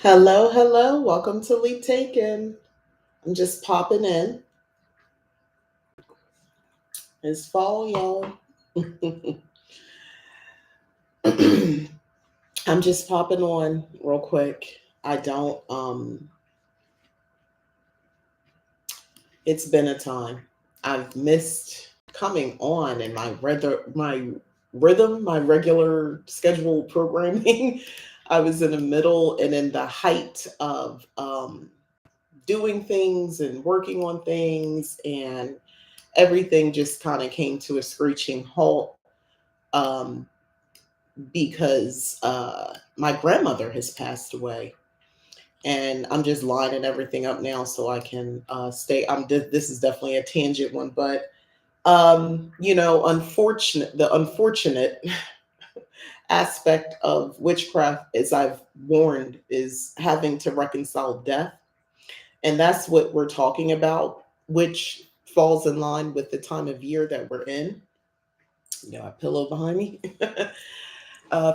Hello, hello. Welcome to Leap Taken. I'm just popping in. It's fall, y'all. I'm just popping on real quick. I don't It's been a time. I've missed coming on and my regular scheduled programming. I was in the middle and in the height of doing things and working on things, and everything just kind of came to a screeching halt um, because my grandmother has passed away, and I'm just lining everything up now so I can stay. This is definitely a tangent one, but the unfortunate aspect of witchcraft, as I've warned, is having to reconcile death, and that's what we're talking about, which falls in line with the time of year that we're in. A pillow behind me.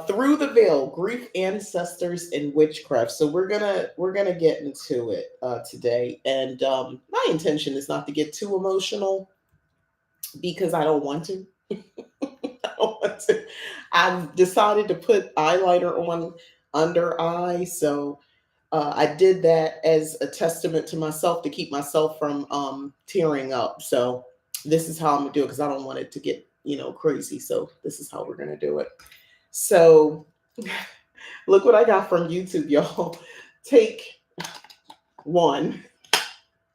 Through the veil, grief, ancestors, and witchcraft. So we're gonna get into it today, and my intention is not to get too emotional because I don't want to. I don't want to. I've decided to put eyeliner on under eye, so I did that as a testament to myself to keep myself from tearing up. So this is how I'm gonna do it because I don't want it to get crazy. So this is how we're gonna do it. So look what I got from YouTube, y'all. Take one.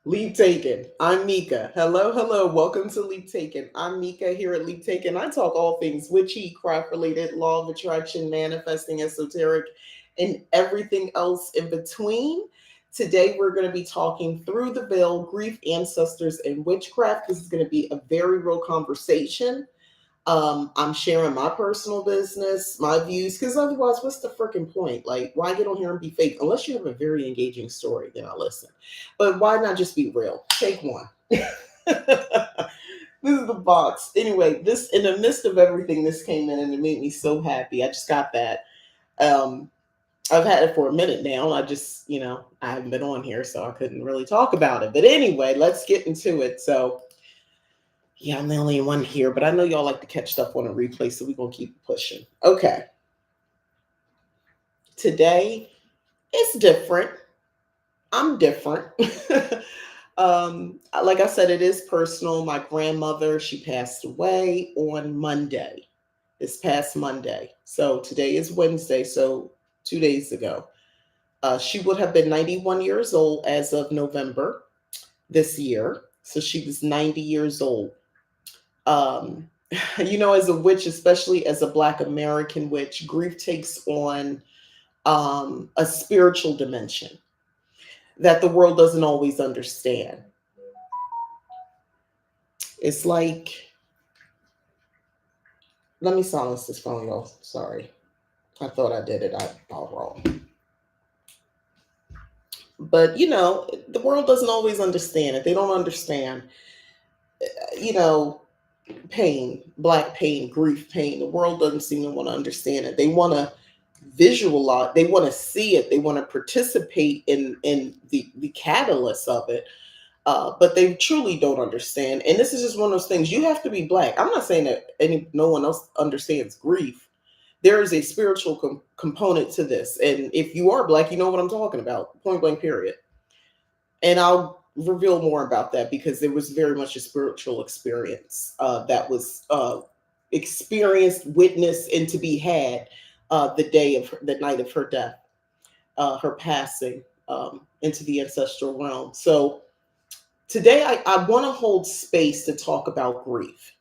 Leap Taken. I'm Mika. Hello, hello. Welcome to Leap Taken. I'm Mika here at Leap Taken. I talk all things witchy, craft related, law of attraction, manifesting, esoteric, and everything else in between. Today, we're going to be talking through the veil, grief, ancestors, and witchcraft. This is going to be a very real conversation. I'm sharing my personal business, my views, because otherwise, what's the freaking point? Like, why get on here and be fake? Unless you have a very engaging story, then I'll listen. But why not just be real? Take one. This is the box. Anyway, this in the midst of everything, this came in and it made me so happy. I just got that. Um, I've had it for a minute now. I haven't been on here, so I couldn't really talk about it. But anyway, let's get into it. So, yeah, I'm the only one here, but I know y'all like to catch stuff on a replay, so we're going to keep pushing. Okay. Today, it's different. I'm different. Like I said, it is personal. My grandmother, she passed away on Monday, this past Monday. So today is Wednesday, so 2 days ago. She would have been 91 years old as of November this year. So she was 90 years old. um, as a witch, especially as a Black American witch, grief takes on a spiritual dimension that the world doesn't always understand. It's like, let me silence this phone, y'all. Sorry. I thought I did it. I all wrong. But, the world doesn't always understand it. They don't understand, you know, pain, Black pain, grief pain. The world doesn't seem to want to understand it. They want to visualize, they want to see it, they want to participate in the catalyst of it, but they truly don't understand. And this is just one of those things. You have to be Black. I'm not saying that no one else understands grief. There is a spiritual component to this, and if you are Black, you know what I'm talking about, point blank period. And I'll reveal more about that because it was very much a spiritual experience that was experienced, witnessed, and to be had the night of her death, her passing into the ancestral realm. So today I want to hold space to talk about grief,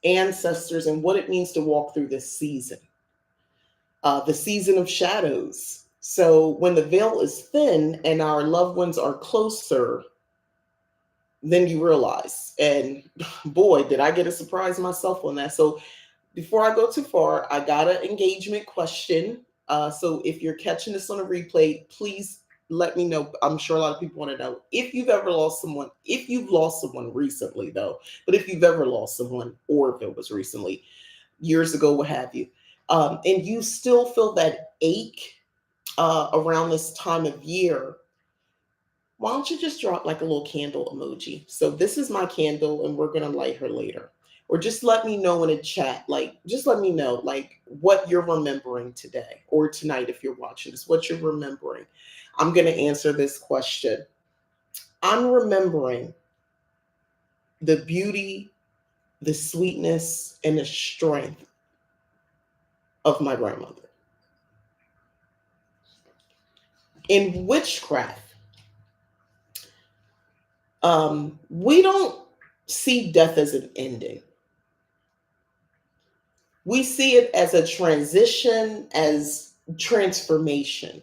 ancestors, and what it means to walk through this season, the season of shadows. So when the veil is thin and our loved ones are closer, then you realize. And boy, did I get a surprise myself on that. So before I go too far, I got an engagement question. So if you're catching this on a replay, please let me know. I'm sure a lot of people want to know if you've ever lost someone, if you've lost someone recently, though, but if you've ever lost someone, or if it was recently, years ago, what have you, and you still feel that ache around this time of year, why don't you just drop like a little candle emoji? So this is my candle and we're going to light her later. Or just let me know in a chat, like, just let me know, like, what you're remembering today or tonight if you're watching this, what you're remembering. I'm going to answer this question. I'm remembering the beauty, the sweetness, and the strength of my grandmother. In witchcraft, we don't see death as an ending. We see it as a transition, as transformation.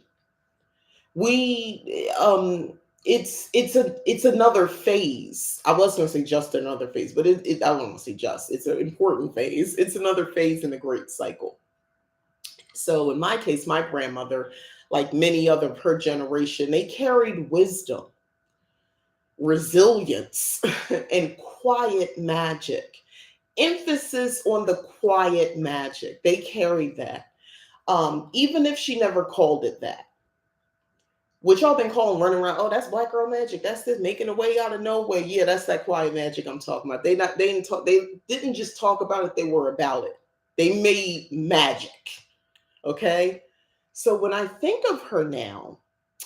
We it's another phase. I was going to say just another phase, but I don't want to say just. It's an important phase. It's another phase in the great cycle. So in my case, my grandmother, like many other of her generation, they carried wisdom, resilience, and quiet magic. Emphasis on the quiet magic. They carried that. Even if she never called it that. What y'all been calling running around, oh, that's black girl magic. That's this making a way out of nowhere. Yeah, that's that quiet magic I'm talking about. They didn't just talk about it, they were about it. They made magic. Okay. So when I think of her now,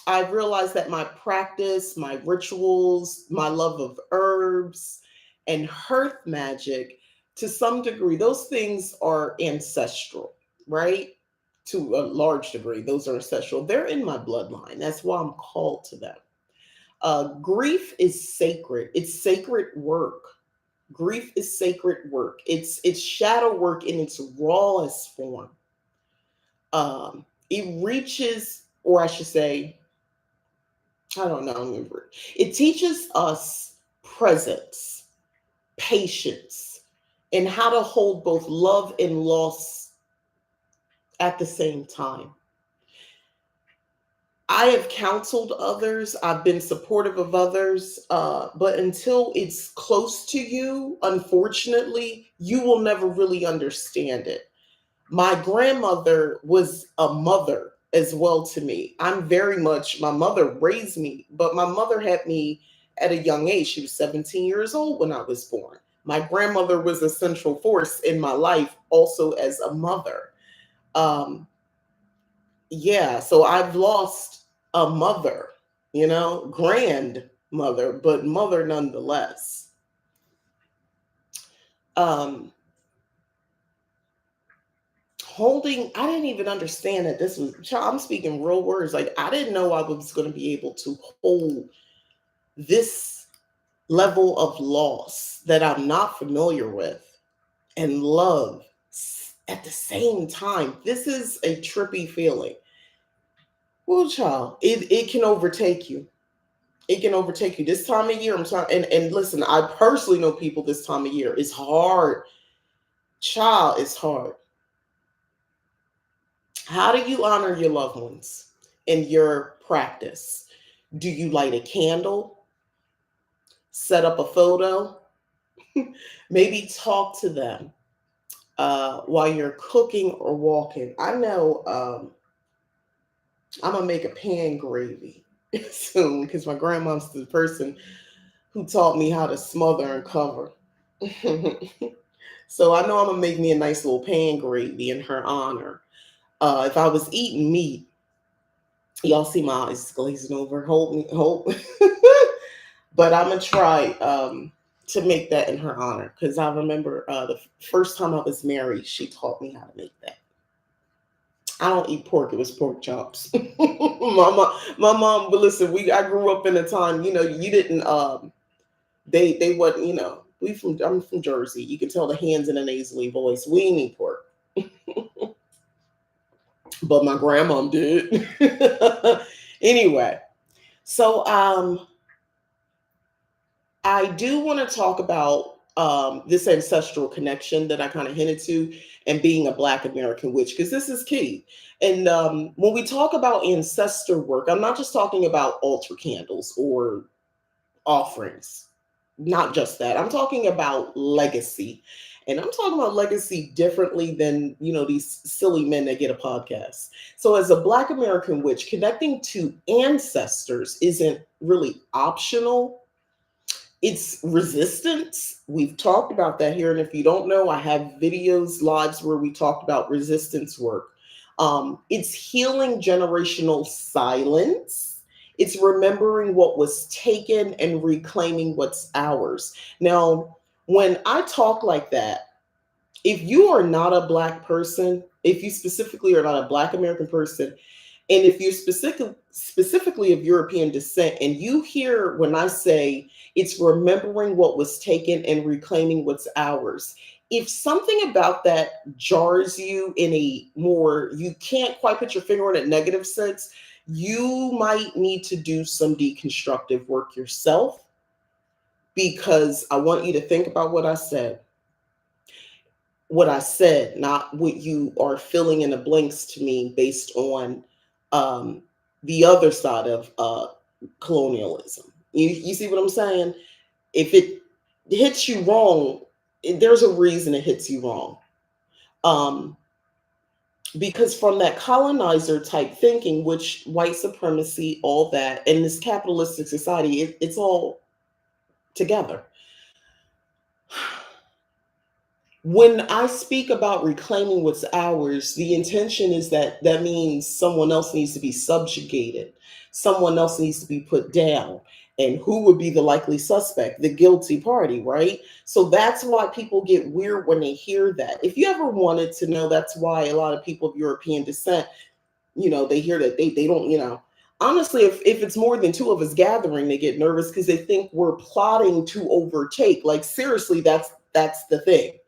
I've realized that my practice, my rituals, my love of herbs and hearth magic, to some degree, those things are ancestral, right? To a large degree, those are ancestral. They're in my bloodline. That's why I'm called to them. Grief is sacred. It's sacred work. Grief is sacred work. It's shadow work in its rawest form. It reaches, or I should say, I don't know. It teaches us presence, patience, and how to hold both love and loss at the same time. I have counseled others, I've been supportive of others, but until it's close to you, unfortunately, you will never really understand it. My grandmother was a mother as well to me. I'm very much, my mother raised me, but my mother had me at a young age. She was 17 years old when I was born. My grandmother was a central force in my life also as a mother. Um, yeah, so I've lost a mother, grandmother, but mother nonetheless. Um, Holding, I didn't even understand that this was, child, I'm speaking real words. Like, I didn't know I was going to be able to hold this level of loss that I'm not familiar with and love at the same time. This is a trippy feeling. Well, child, it can overtake you. It can overtake you this time of year. I'm sorry. And listen, I personally know people this time of year. It's hard. Child, it's hard. How do you honor your loved ones in your practice? Do you light a candle? Set up a photo? Maybe talk to them while you're cooking or walking. I know I'm going to make a pan gravy soon because my grandma's the person who taught me how to smother and cover. So I know I'm going to make me a nice little pan gravy in her honor. If I was eating meat, y'all see my eyes glazing over. Hold me, hold. But I'm gonna try to make that in her honor because I remember the first time I was married, she taught me how to make that. I don't eat pork; it was pork chops. My mom. But listen, I grew up in a time, you didn't. They wasn't, I'm from Jersey. You can tell the hands in a nasally voice. We ain't eat pork, but my grandma did. Anyway, so I do want to talk about this ancestral connection that I kind of hinted to and being a Black American witch, because this is key. And when we talk about ancestor work, I'm not just talking about altar candles or offerings, not just that. I'm talking about legacy. And I'm talking about legacy differently than, these silly men that get a podcast. So as a Black American witch, connecting to ancestors isn't really optional, it's resistance. We've talked about that here. And if you don't know, I have videos, lives where we talked about resistance work. It's healing generational silence. It's remembering what was taken and reclaiming what's ours. Now, when I talk like that, if you are not a Black person, if you specifically are not a Black American person, and if you're specifically of European descent, and you hear when I say it's remembering what was taken and reclaiming what's ours, if something about that jars you in a more, you can't quite put your finger on it, negative sense, you might need to do some deconstructive work yourself, because I want you to think about what I said. What I said, not what you are filling in the blanks to me based on um, the other side of colonialism. You see what I'm saying? If it hits you wrong, there's a reason it hits you wrong. Um, because from that colonizer type thinking, which white supremacy, all that, and this capitalistic society, it's all together. When I speak about reclaiming what's ours, the intention is that that means someone else needs to be subjugated, someone else needs to be put down. And who would be the likely suspect? The guilty party, right? So that's why people get weird when they hear that. If you ever wanted to know, that's why a lot of people of European descent, they hear that they don't, honestly, if it's more than two of us gathering, they get nervous because they think we're plotting to overtake. Like, seriously, that's the thing.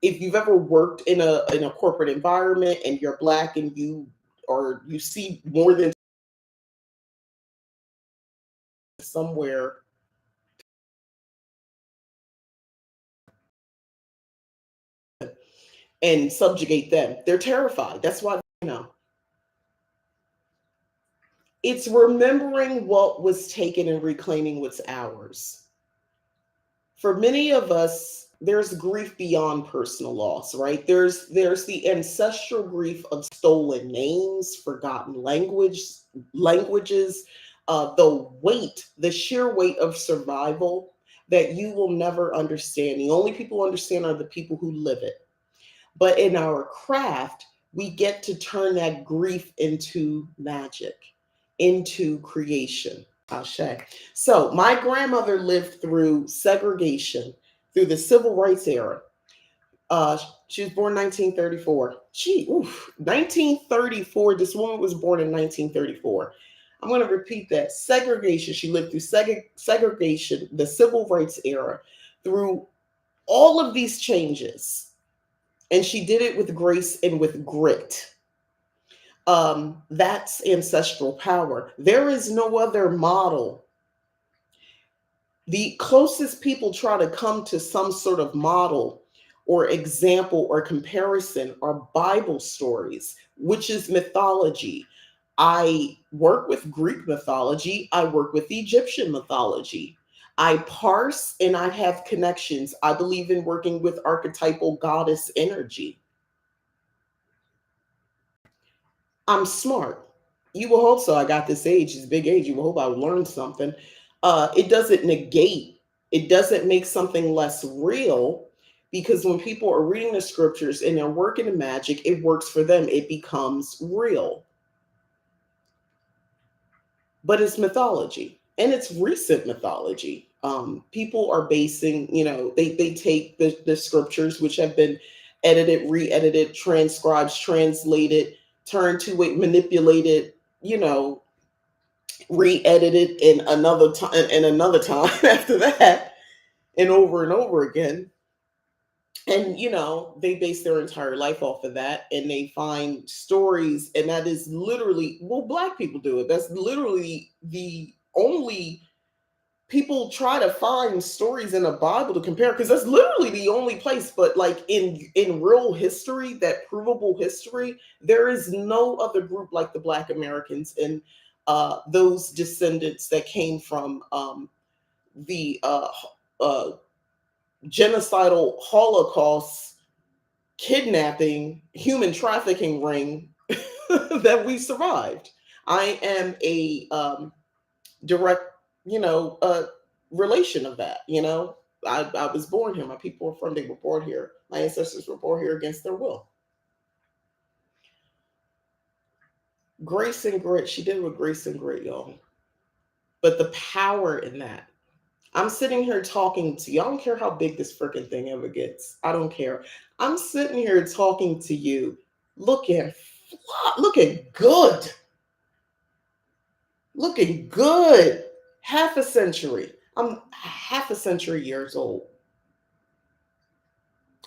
If you've ever worked in a corporate environment and you're Black and you see more than somewhere and subjugate them, they're terrified. That's why, it's remembering what was taken and reclaiming what's ours. For many of us, there's grief beyond personal loss, right? There's the ancestral grief of stolen names, forgotten languages, the sheer weight of survival that you will never understand. The only people who understand are the people who live it. But in our craft, we get to turn that grief into magic, into creation. Ashe. So my grandmother lived through segregation, through the civil rights era. Uh, she was born 1934. 1934. This woman was born in 1934. I'm going to repeat that. Segregation. She lived through segregation, the civil rights era, through all of these changes. And she did it with grace and with grit. That's ancestral power. There is no other model. The closest people try to come to some sort of model or example or comparison are Bible stories, which is mythology. I work with Greek mythology, I work with Egyptian mythology. I parse and I have connections. I believe in working with archetypal goddess energy. I'm smart. You will hope so. I got this age, this big age. You will hope I learned something. It doesn't negate, it doesn't make something less real, because when people are reading the scriptures and they're working in magic, it works for them. It becomes real. But it's mythology, and it's recent mythology. People are basing, they take the scriptures, which have been edited, re-edited, transcribed, translated, turned to it, manipulated, you know, re-edited in another time and another time after that, and over again. And they base their entire life off of that, and they find stories, and that is literally, well, Black people do it. That's literally the only, people try to find stories in the Bible to compare, because that's literally the only place. But like in real history, that provable history, there is no other group like the Black Americans and those descendants that came from the uh, genocidal Holocaust, kidnapping, human trafficking ring that we survived. I am a direct, relation of that. I was born here. My people were from, they were born here. My ancestors were born here against their will. Grace and grit. She did with grace and grit, y'all. But the power in that. I'm sitting here talking to you. I don't care how big this freaking thing ever gets. I don't care. I'm sitting here talking to you, looking, looking good, looking good. Half a century. I'm half a century years old.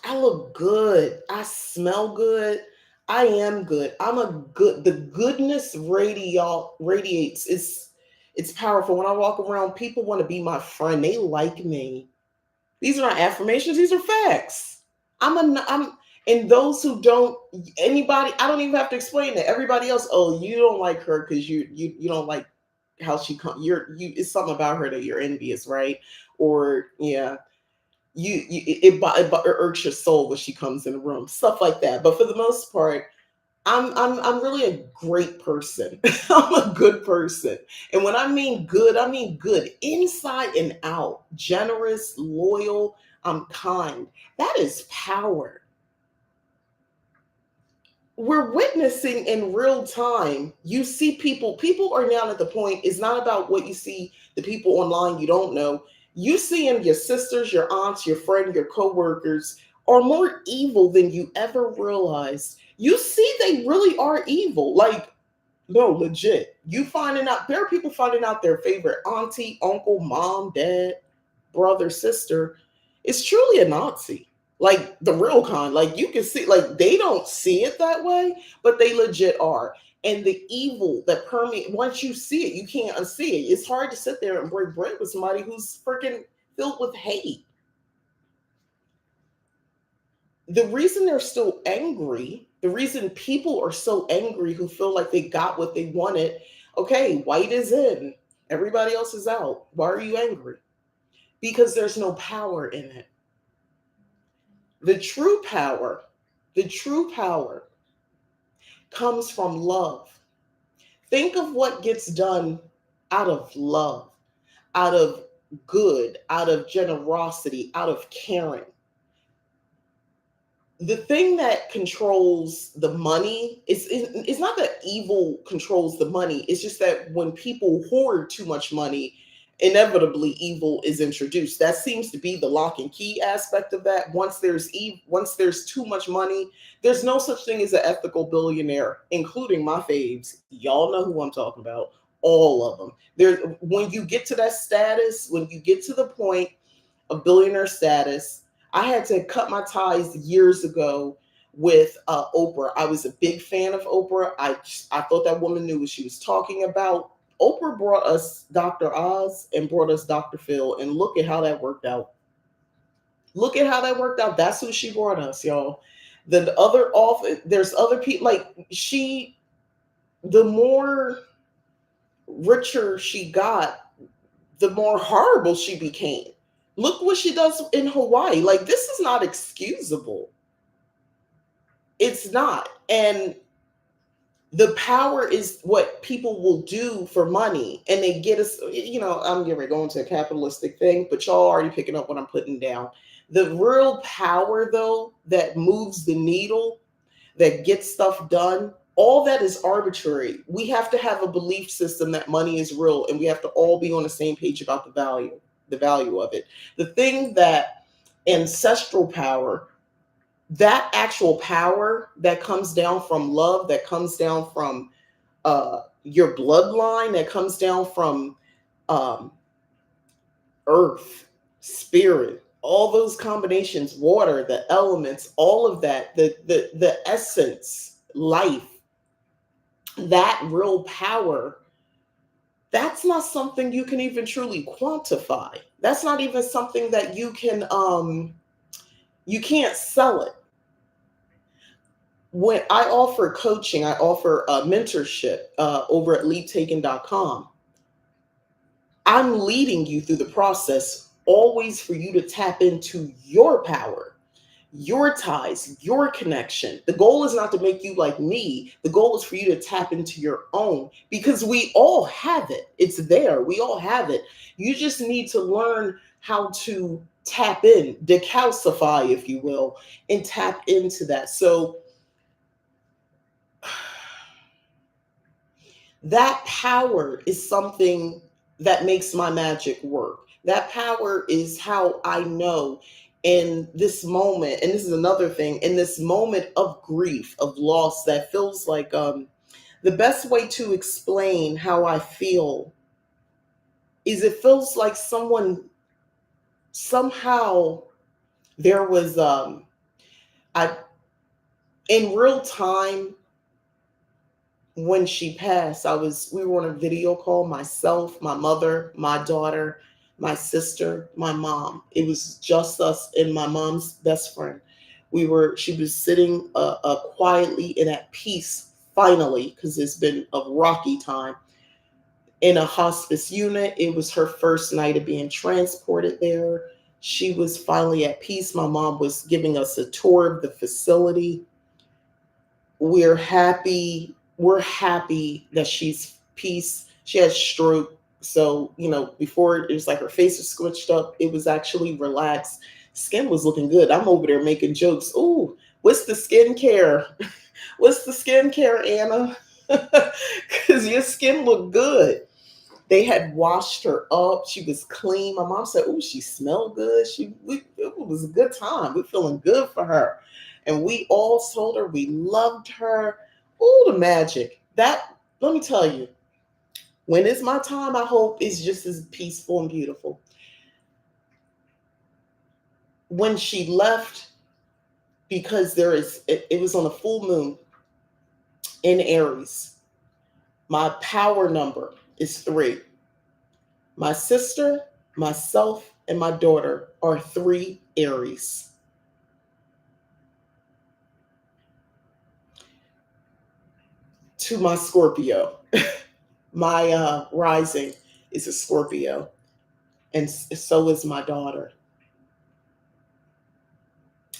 I look good. I smell good. I am good. I'm a good. The goodness radiates. It's powerful. When I walk around, people want to be my friend. They like me. These are not affirmations. These are facts. I'm and those who don't, anybody, I don't even have to explain it. Everybody else, oh, you don't like her because you don't like how she come. It's something about her that you're envious, right? Or yeah, it irks your soul when she comes in the room, stuff like that. But for the most part, I'm really a great person. I'm a good person. And when I mean good inside and out. Generous, loyal, I'm kind. That is power. We're witnessing in real time. You see people are now at the point, it's not about what you see the people online you don't know. You seeing your sisters, your aunts, your friend, your coworkers are more evil than you ever realized. You see they really are evil. Like, no, legit. You finding out, there are people finding out their favorite auntie, uncle, mom, dad, brother, sister is truly a Nazi. Like the real kind. Like you can see, like they don't see it that way, but they legit are. And the evil that permeates, once you see it, you can't unsee it. It's hard to sit there and break bread with somebody who's freaking filled with hate. The reason they're still angry, the reason people are so angry who feel like they got what they wanted, okay, white is in, everybody else is out. Why are you angry? Because there's no power in it. The true power, the true power comes from love. Think of what gets done out of love, out of good, out of generosity, out of caring. The thing that controls the money is it's not that evil controls the money. It's just that when people hoard too much money, inevitably evil is introduced. That seems to be the lock and key aspect of that. Once there's too much money, there's no such thing as an ethical billionaire, including my faves. Y'all know who I'm talking about. All of them. There, when you get to that status, when you get to the point of billionaire status, I had to cut my ties years ago with Oprah. I was a big fan of Oprah. I thought that woman knew what she was talking about. Oprah brought us Dr. Oz and brought us Dr. Phil, and look at how that worked out. Look at how that worked out. That's who she brought us, y'all. The other off, there's other people like she. The more richer she got, the more horrible she became. Look what she does in Hawaii. Like, this is not excusable. It's not. And the power is what people will do for money. And they get us, I'm getting ready to go into a capitalistic thing, but y'all already picking up what I'm putting down. The real power, though, that moves the needle, that gets stuff done, all that is arbitrary. We have to have a belief system that money is real, and we have to all be on the same page about the value of it. The thing that ancestral power, that actual power that comes down from love, that comes down from your bloodline, that comes down from um, earth, spirit, all those combinations, water, the elements, all of that, the essence, life, that real power, that's not something you can even truly quantify. That's not even something that you can't sell it. When I offer coaching, I offer mentorship over at leaptaken.com. I'm leading you through the process always for you to tap into your power, your ties, your connection. The goal is not to make you like me. The goal is for you to tap into your own, because we all have it. It's there. We all have it. You just need to learn how to tap in, decalcify, if you will, and tap into that. So that power is something that makes my magic work. That power is how I know in this moment, and this is another thing, in this moment of grief, of loss, that feels like the best way to explain how I feel is it feels like someone somehow there was I in real time when she passed, we were on a video call, myself, my mother, my daughter, my sister, my mom. It was just us and my mom's best friend. She was sitting quietly and at peace, finally, because it's been a rocky time, in a hospice unit. It was her first night of being transported there. She was finally at peace. My mom was giving us a tour of the facility. We're happy that she's peace. She had stroke, so before it was like her face was squished up, it was actually relaxed. Skin was looking good. I'm over there making jokes. Ooh, what's the skincare? What's the skincare, Anna? Because your skin looked good. They had washed her up. She was clean. My mom said, "Ooh, she smelled good." It was a good time. We're feeling good for her, and we all told her we loved her. Ooh, the magic! That let me tell you, when it's my time, I hope it's just as peaceful and beautiful. When she left, because it was on a full moon in Aries. My power number is 3. My sister, myself, and my daughter are 3 Aries. To my Scorpio. My rising is a Scorpio, and so is my daughter.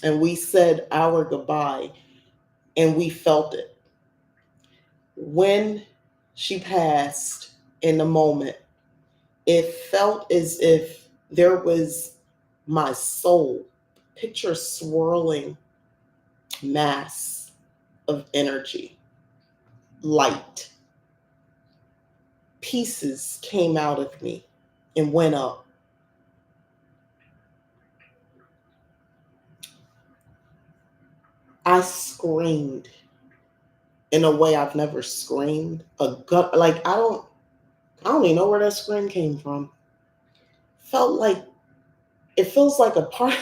And we said our goodbye, and we felt it. When she passed, in the moment, it felt as if there was my soul. Picture a swirling mass of energy, light. Pieces came out of me and went up. I screamed in a way I've never screamed. A gut, like I don't even know where that scream came from. Felt like it feels like a part.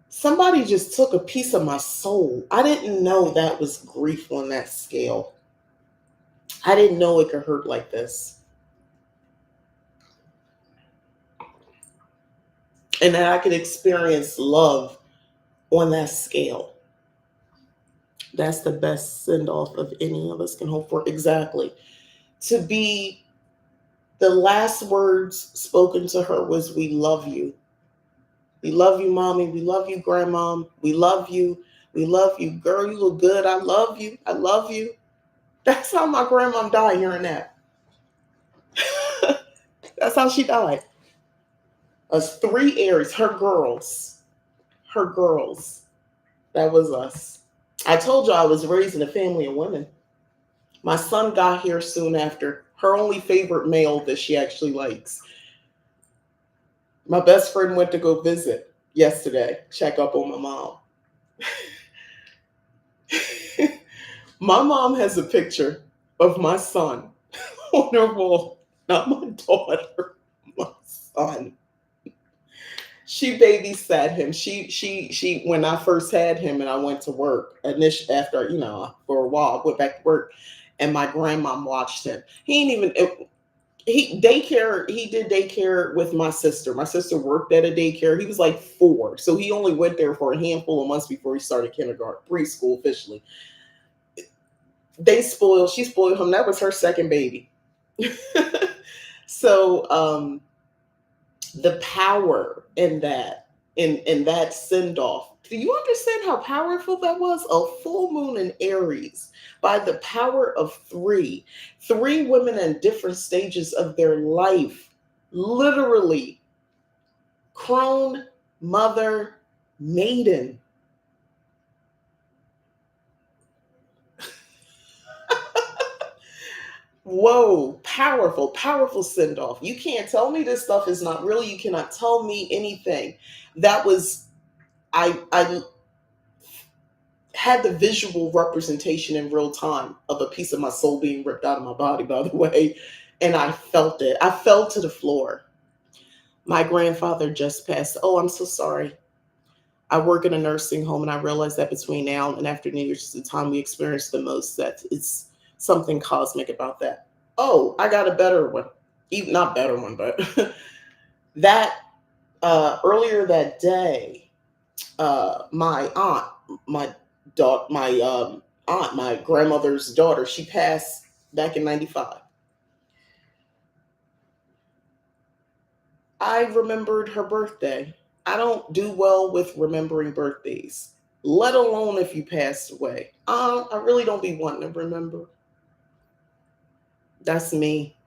Somebody just took a piece of my soul. I didn't know that was grief on that scale. I didn't know it could hurt like this, and that I could experience love on that scale. That's the best send off of any of us can hope for. Exactly. To be the last words spoken to her was, "We love you. We love you, mommy. We love you, grandmom. We love you. We love you. Girl, you look good. I love you. I love you." That's how my grandmom died, hearing that. That's how she died. Us 3 Aries, her girls. Her girls. That was us. I told you I was raised in a family of women. My son got here soon after. Her only favorite male that she actually likes. My best friend went to go visit yesterday, check up on my mom. My mom has a picture of my son on her wall, not my daughter, my son. She babysat him. She when I first had him and I went to work, initially after, for a while, I went back to work and my grandmom watched him. He ain't even he did daycare with my sister. My sister worked at a daycare. He was like 4. So he only went there for a handful of months before he started kindergarten, preschool officially. She spoiled him. That was her second baby. So The power in that, in that send off. Do you understand how powerful that was? A full moon in Aries by the power of three women in different stages of their life, literally crone, mother, maiden. Whoa, powerful, powerful send off. You can't tell me this stuff is not real. You cannot tell me anything. That was, I had the visual representation in real time of a piece of my soul being ripped out of my body, by the way. And I felt it. I fell to the floor. My grandfather just passed. Oh, I'm so sorry. I work in a nursing home, and I realize that between now and after New Year's is the time we experience the most. That it's something cosmic about that. Oh, I got a better one. Even not better one, but that earlier that day, my aunt, my daughter, my aunt, my grandmother's daughter, she passed back in '95. I remembered her birthday. I don't do well with remembering birthdays, let alone if you passed away. I really don't be wanting to remember. That's me.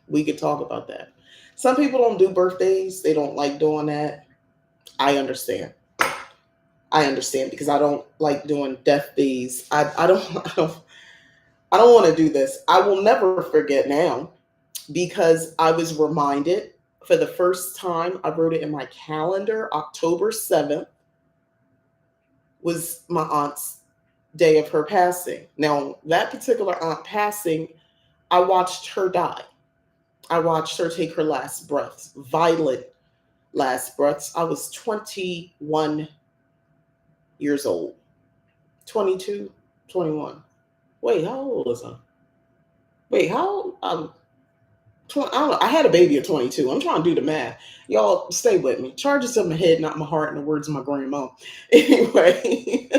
We could talk about that. Some people don't do birthdays. They don't like doing that. I understand. I understand because I don't like doing death days. I don't I don't want to do this. I will never forget now because I was reminded for the first time. I wrote it in my calendar. October 7th was my aunt's day of her passing. Now, that particular aunt passing, I watched her die. I watched her take her last breaths, violent last breaths. I was 21 years old. 22, 21. Wait, how old was I? Wait, how old? I don't know. I had a baby at 22. I'm trying to do the math. Y'all stay with me. Charges to my head, not my heart, in the words of my grandma. Anyway,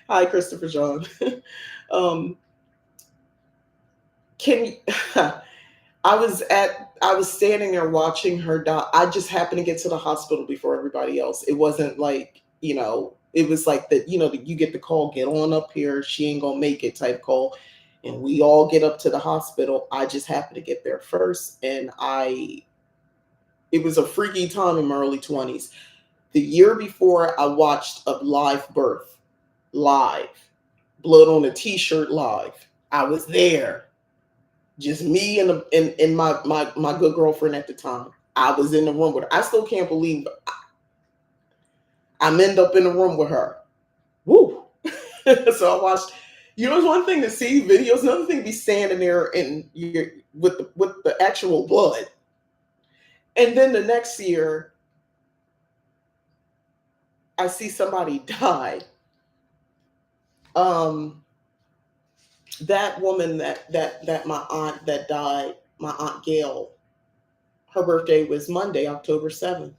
hi, Christopher John. um, can you, I was standing there watching her die. I just happened to get to the hospital before everybody else. It wasn't like, it was like that, that you get the call, get on up here, she ain't gonna make it type call. And we all get up to the hospital. I just happened to get there first. And it was a freaky time in my early 20s. The year before, I watched a live birth, live, blood on a t-shirt live. I was there. Just me and my good girlfriend at the time. I was in the room with her. I still can't believe I'm end up in the room with her. Woo! So I watched. It's one thing to see videos, another thing to be standing there and you with the actual blood. And then the next year, I see somebody die. Um, that woman that my aunt that died, my aunt Gail, her birthday was Monday, October 7th.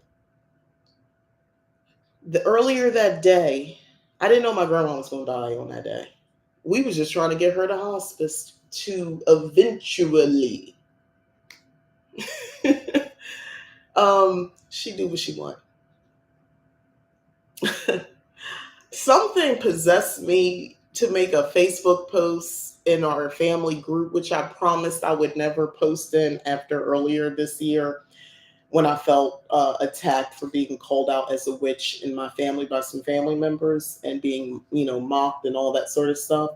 The earlier that day, I didn't know my grandma was gonna die on that day. We was just trying to get her to hospice to eventually she do what she want. Something possessed me to make a Facebook post in our family group, which I promised I would never post in after earlier this year when I felt attacked for being called out as a witch in my family by some family members and being, mocked and all that sort of stuff.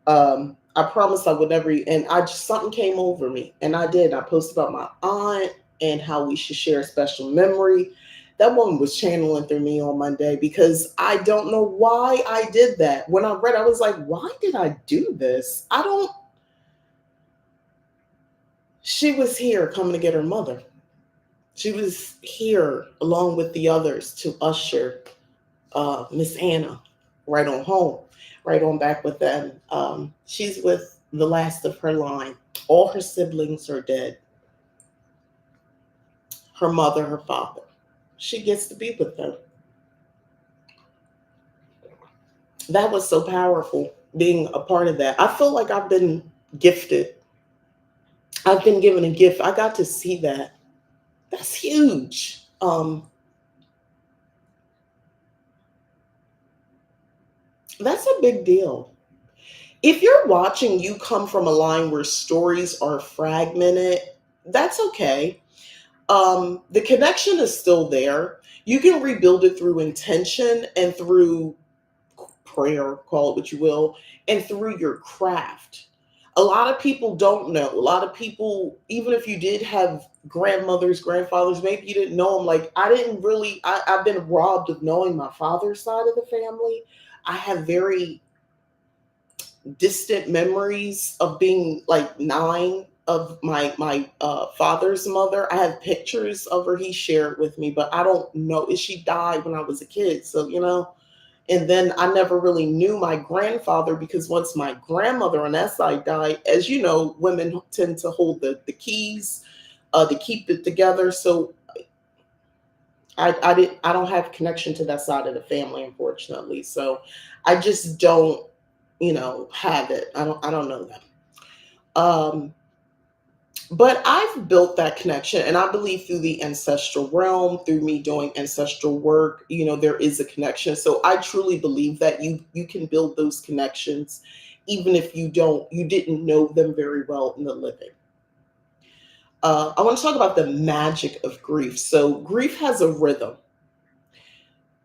I promised I would never, and I just something came over me, and I did. I posted about my aunt and how we should share a special memory. That woman was channeling through me on Monday because I don't know why I did that. When I read, I was like, why did I do this? I don't. She was here coming to get her mother. She was here along with the others to usher Miss Anna right on home, right on back with them. She's with the last of her line. All her siblings are dead. Her mother, her father. She gets to be with them. That was so powerful being a part of that. I feel like I've been gifted. I've been given a gift. I got to see that. That's huge. That's a big deal. If you're watching you come from a line where stories are fragmented, that's okay. The connection is still there. You can rebuild it through intention and through prayer, call it what you will, and through your craft. A lot of people don't know. A lot of people, even if you did have grandmothers, grandfathers, maybe you didn't know them. Like, I didn't really, I've been robbed of knowing my father's side of the family. I have very distant memories of being like 9 of my father's mother. I have pictures of her he shared with me, but I don't know. She died when I was a kid, so and then I never really knew my grandfather because once my grandmother on that side died, as you know, women tend to hold the keys to keep it together. So I don't have connection to that side of the family, unfortunately. So I just don't, have it. I don't know them. Um, but I've built that connection, and I believe through the ancestral realm, through me doing ancestral work, there is a connection. So I truly believe that you can build those connections, even if you didn't know them very well in the living. I want to talk about the magic of grief. So grief has a rhythm.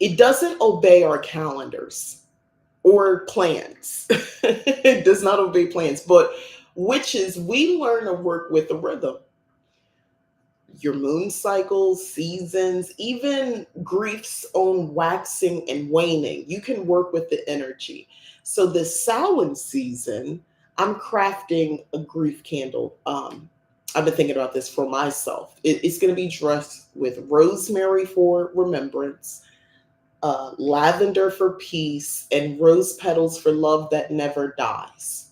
It doesn't obey our calendars or plans. It does not obey plans, but witches, we learn to work with the rhythm. Your moon cycles, seasons, even grief's own waxing and waning. You can work with the energy. So this Samhain season, I'm crafting a grief candle. I've been thinking about this for myself. It's going to be dressed with rosemary for remembrance, lavender for peace, and rose petals for love that never dies.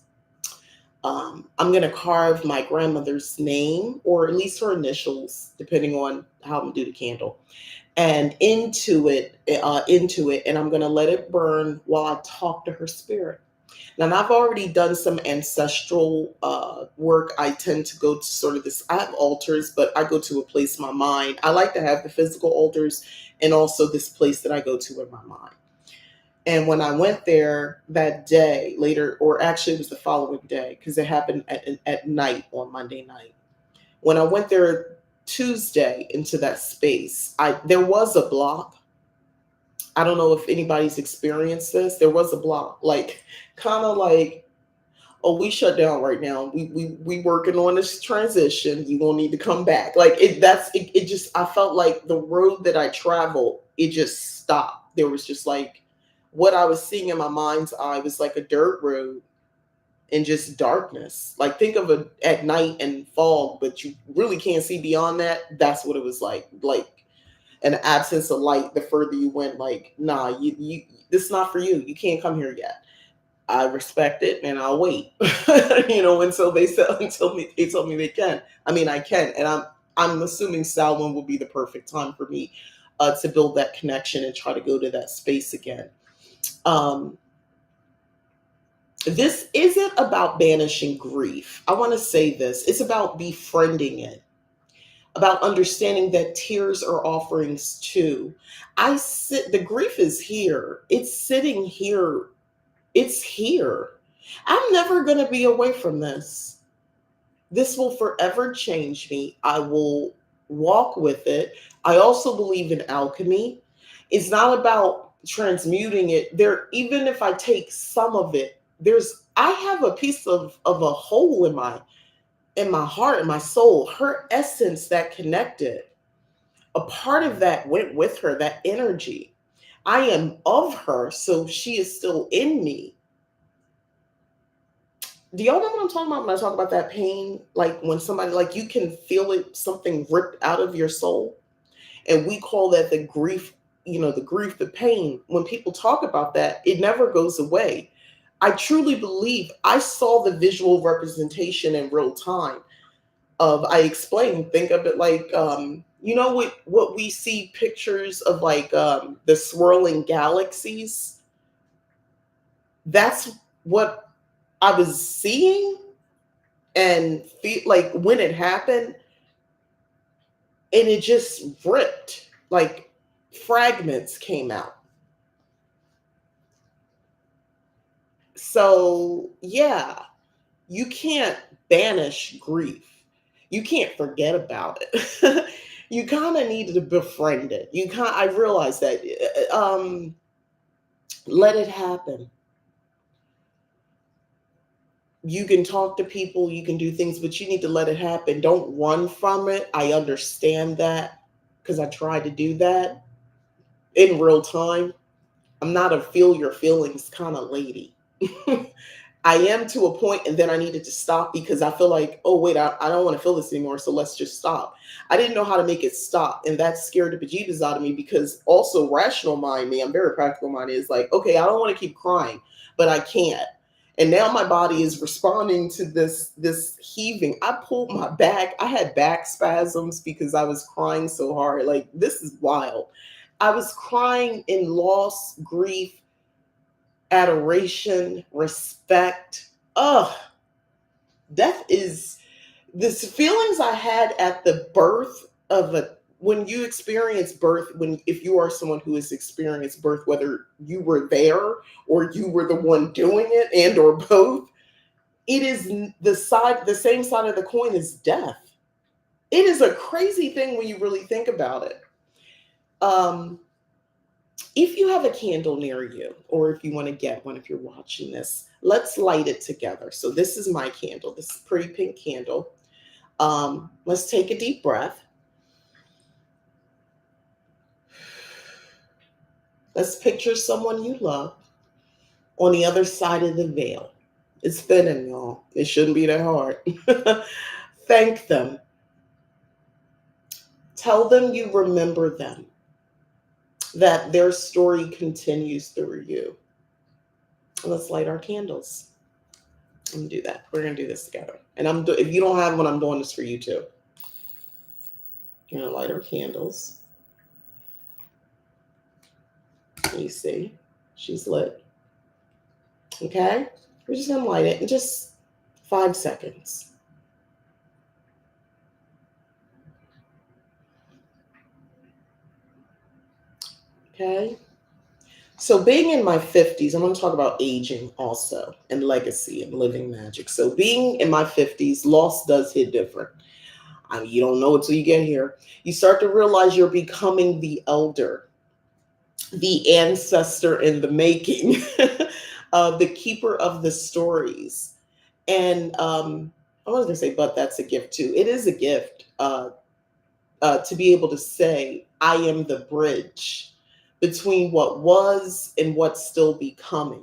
I'm going to carve my grandmother's name, or at least her initials, depending on how I'm going to do the candle, and into it, and I'm going to let it burn while I talk to her spirit. Now, I've already done some ancestral work. I tend to go to sort of this. I have altars, but I go to a place in my mind. I like to have the physical altars, and also this place that I go to in my mind. And when I went there that day later, or actually it was the following day, because it happened at night on Monday night. When I went there Tuesday into that space, there was a block. I don't know if anybody's experienced this. There was a block, like kind of like, oh, we shut down right now. We working on this transition. You gonna need to come back. Like it just I felt like the road that I traveled, it just stopped. There was just like what I was seeing in my mind's eye was like a dirt road and just darkness. Like think of it at night and fog, but you really can't see beyond that. That's what it was like. Like an absence of light the further you went, like, nah, you this is not for you. You can't come here yet. I respect it and I'll wait. Until they told me they can. I mean I can. And I'm assuming Salwin will be the perfect time for me to build that connection and try to go to that space again. Um, this isn't about banishing grief. I want to say this. It's about befriending it, about understanding that tears are offerings too. The grief is here. It's sitting here. It's here. I'm never going to be away from this. This will forever change me. I will walk with it. I also believe in alchemy. It's not about transmuting it. There, even if I take some of it, I have a piece of a hole in my heart, in my soul. Her essence that connected. A part of that went with her, that energy. I am of her, so she is still in me. Do y'all know what I'm talking about when I talk about that pain? Like when somebody, like you can feel it, something ripped out of your soul. And we call that the grief, the grief, the pain. When people talk about that, it never goes away. I truly believe I saw the visual representation in real time I explained, think of it like, what we see pictures of like the swirling galaxies. That's what I was seeing and feel like when it happened. and it just ripped, like fragments came out. So, yeah, you can't banish grief. You can't forget about it. You kind of need to befriend it. I realize that let it happen. You can talk to people, you can do things, but you need to let it happen. Don't run from it. I understand that because I try to do that in real time. I'm not a feel your feelings kind of lady. I am to a point, and then I needed to stop because I feel like, oh, wait, I don't want to feel this anymore. So let's just stop. I didn't know how to make it stop. And that scared the bejeebus out of me because also rational mind, me, I'm very practical mind, is like, okay, I don't want to keep crying, but I can't. And now my body is responding to this heaving. I pulled my back. I had back spasms because I was crying so hard. Like, this is wild. I was crying in loss, grief, adoration, respect. Ugh, death is this feelings I had at the birth of a when you experience birth, when if you are someone who has experienced birth, whether you were there or you were the one doing it and or both, it is the same side of the coin as death. It is a crazy thing when you really think about it. Um, if you have a candle near you, or if you want to get one, if you're watching this, let's light it together. So this is my candle, this pretty pink candle. Let's take a deep breath. Let's picture someone you love on the other side of the veil. It's thinning, y'all. It shouldn't be that hard. Thank them. Tell them you remember them, that their story continues through you. Let's light our candles. I'm gonna do that. We're gonna do this together. And if you don't have one, I'm doing this for you too. We're gonna light our candles. You see, she's lit. Okay, we're just gonna light it in just 5 seconds. Okay. So being in my 50s, I'm going to talk about aging also and legacy and living magic. So being in my 50s, loss does hit different. I mean, you don't know it till you get here. You start to realize you're becoming the elder, the ancestor in the making, the keeper of the stories. And I was going to say, but that's a gift too. It is a gift to be able to say, I am the bridge between what was and what's still becoming.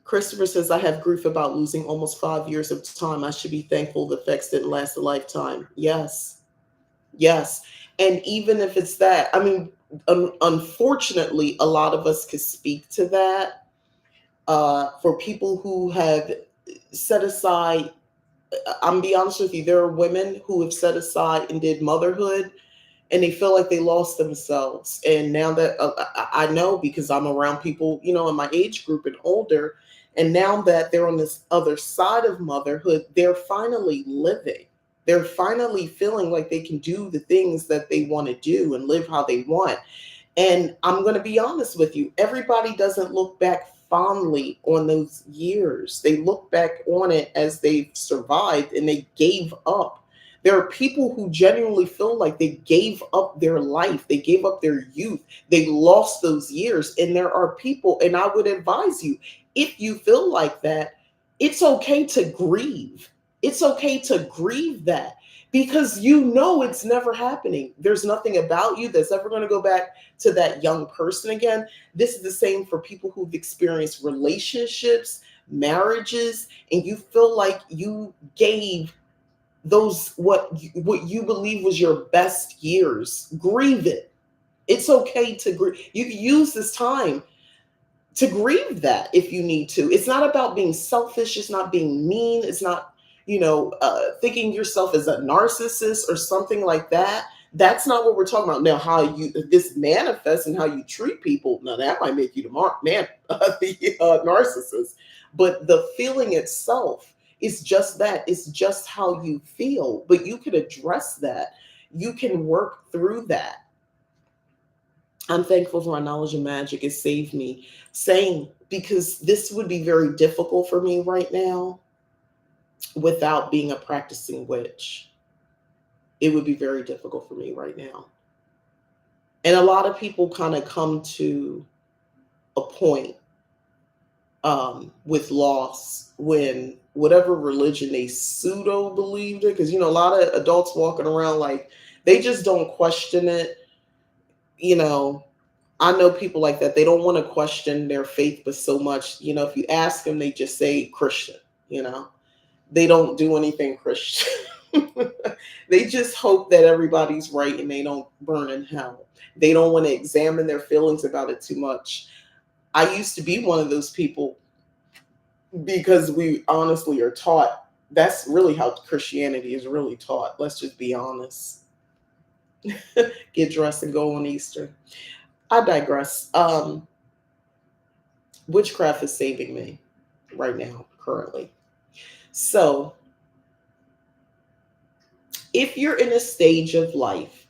Christopher says, I have grief about losing almost 5 years of time. I should be thankful the effects didn't last a lifetime. Yes. Yes. And even if it's that, I mean, unfortunately, a lot of us could speak to that. For people who have set aside, I'm be honest with you, there are women who have set aside and did motherhood and they feel like they lost themselves. And now that I know because I'm around people, in my age group and older, and now that they're on this other side of motherhood, they're finally living. They're finally feeling like they can do the things that they want to do and live how they want. And I'm going to be honest with you, everybody doesn't look back fondly on those years. They look back on it as they've survived and they gave up. There are people who genuinely feel like they gave up their life, they gave up their youth, they lost those years. And there are people, and I would advise you, if you feel like that, it's okay to grieve. It's okay to grieve that because it's never happening. There's nothing about you that's ever going to go back to that young person again. This is the same for people who've experienced relationships, marriages, and you feel like you gave those what you believe was your best years. Grieve it. It's okay to grieve. You can use this time to grieve that if you need to. It's not about being selfish. It's not being mean. It's not, thinking yourself as a narcissist or something like that. That's not what we're talking about. Now, how this manifests and how you treat people, now that might make you the narcissist. But the feeling itself It's just that. It's just how you feel. But you can address that. You can work through that. I'm thankful for my knowledge of magic. It saved me. Saying, because this would be very difficult for me right now without being a practicing witch. It would be very difficult for me right now. And a lot of people kind of come to a point with loss when whatever religion they pseudo believed it, because a lot of adults walking around like they just don't question it. You know, I know people like that. They don't want to question their faith, but so much, if you ask them, they just say Christian. You know, they don't do anything Christian. They just hope that everybody's right and they don't burn in hell. They don't want to examine their feelings about it too much. I used to be one of those people because we honestly are taught that's really how Christianity is really taught. Let's just be honest. Get dressed and go on Easter. I digress. Witchcraft is saving me right now, currently. So, if you're in a stage of life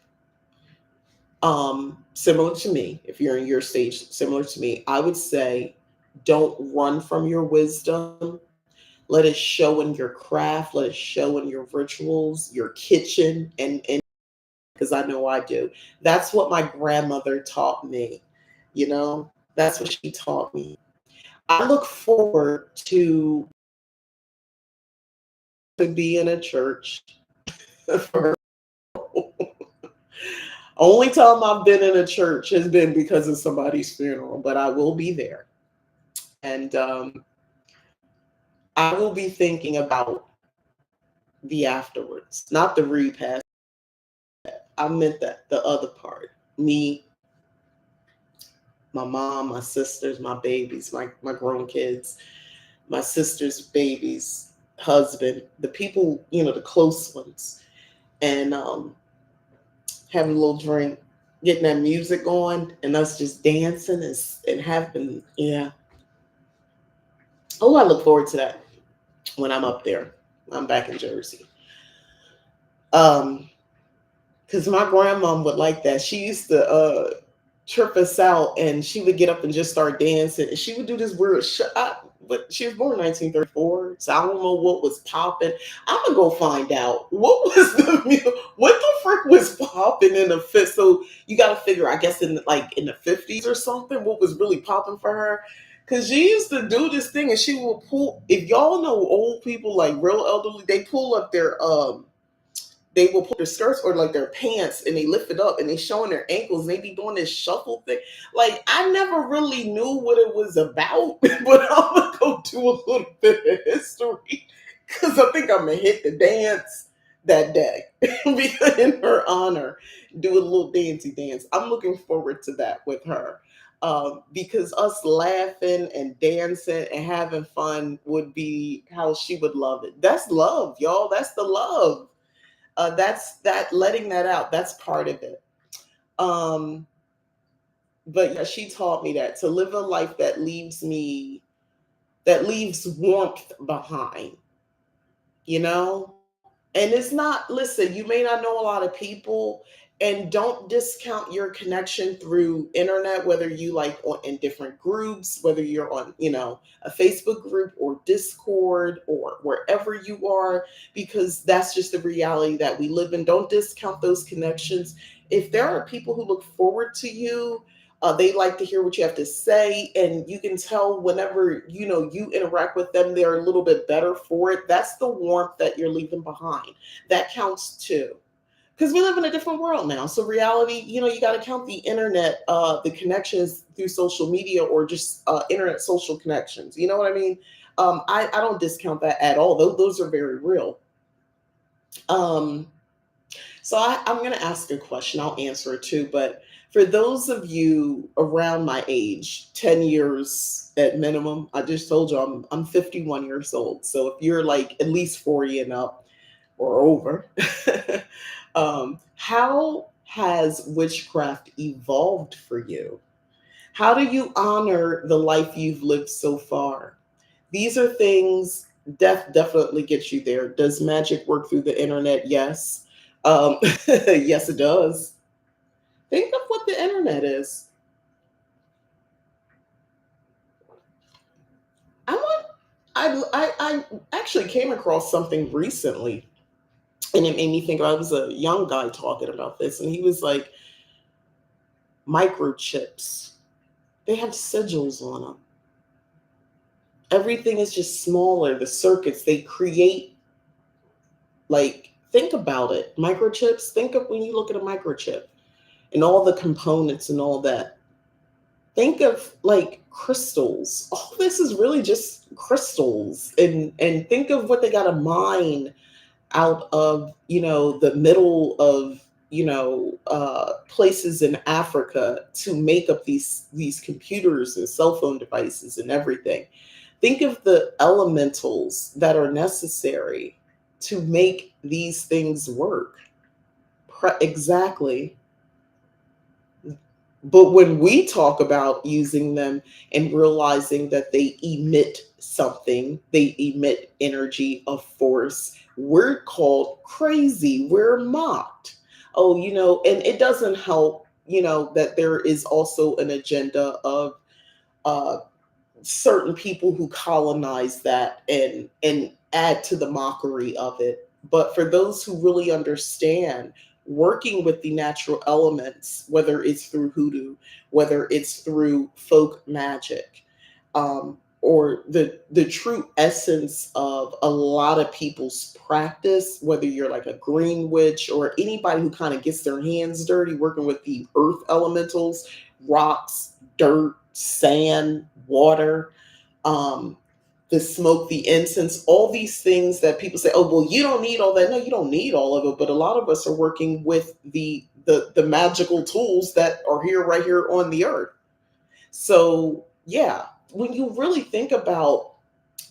similar to me, if you're in your stage similar to me, I would say don't run from your wisdom. Let it show in your craft, let it show in your rituals, your kitchen, and because I know I do. That's what my grandmother taught me. That's what she taught me. I look forward to be in a church. For only time I've been in a church has been because of somebody's funeral, but I will be there. And I will be thinking about the afterwards, not the repast. I meant that the other part. Me, my mom, my sisters, my babies, my grown kids, my sister's babies, husband, the people, the close ones, and having a little drink, getting that music on, and us just dancing and having, yeah. Oh, I look forward to that when I'm up there. I'm back in Jersey. Um, because my grandmom would like that. She used to trip us out, and she would get up and just start dancing. And she would do this weird but she was born in 1934, so I don't know what was popping. I'm gonna go find out what was what the frick was popping in the fit. So you got to figure, I guess, in the 50s or something, what was really popping for her. Cause she used to do this thing, and she will pull. If y'all know old people, like real elderly, they pull up they will put their skirts or like their pants and they lift it up and they showing their ankles and they be doing this shuffle thing. Like I never really knew what it was about, but I'm gonna go do a little bit of history because I think I'm gonna hit the dance that day in her honor. Do a little dancey dance. I'm looking forward to that with her. Because us laughing and dancing and having fun would be how she would love it. That's love, y'all. That's the love. That's that letting that out. That's part of it. Um, but yeah, she taught me that to live a life that leaves warmth behind, you know? And it's not, listen, you may not know a lot of people, and don't discount your connection through internet, whether you like in different groups, whether you're on, a Facebook group or Discord or wherever you are, because that's just the reality that we live in. Don't discount those connections. If there are people who look forward to you, they like to hear what you have to say, and you can tell whenever you interact with them, they're a little bit better for it. That's the warmth that you're leaving behind. That counts too, because we live in a different world now. So reality, you got to count the internet, the connections through social media or just internet social connections. You know what I mean? I don't discount that at all. Those are very real. Um, so I'm going to ask a question. I'll answer it too. But for those of you around my age, 10 years at minimum, I just told you I'm 51 years old. So if you're like at least 40 and up or over, how has witchcraft evolved for you? How do you honor the life you've lived so far? These are things Death definitely gets you there. Does magic work through the internet? Yes. Yes, it does. Think of what the internet is. I want. I actually came across something recently, and it made me think about. I was a young guy talking about this, and he was like, microchips. They have sigils on them. Everything is just smaller. The circuits they create, like, think about it. Microchips. Think of when you look at a microchip and all the components and all that. Think of like crystals. All this is really just crystals, and think of what they got to mine out of, the middle of, places in Africa to make up these computers and cell phone devices and everything. Think of the elementals that are necessary to make these things work. Exactly. But when we talk about using them and realizing that they emit something, they emit energy of force, we're called crazy. We're mocked. Oh, and it doesn't help, that there is also an agenda of uh, certain people who colonize that and add to the mockery of it. But for those who really understand working with the natural elements, whether it's through hoodoo, whether it's through folk magic, or the true essence of a lot of people's practice, whether you're like a green witch or anybody who kind of gets their hands dirty working with the earth elementals, rocks, dirt, sand, water, um, the smoke, the incense, all these things that people say, oh, well, you don't need all that. No, you don't need all of it. But a lot of us are working with the magical tools that are here right here on the earth. So yeah, when you really think about,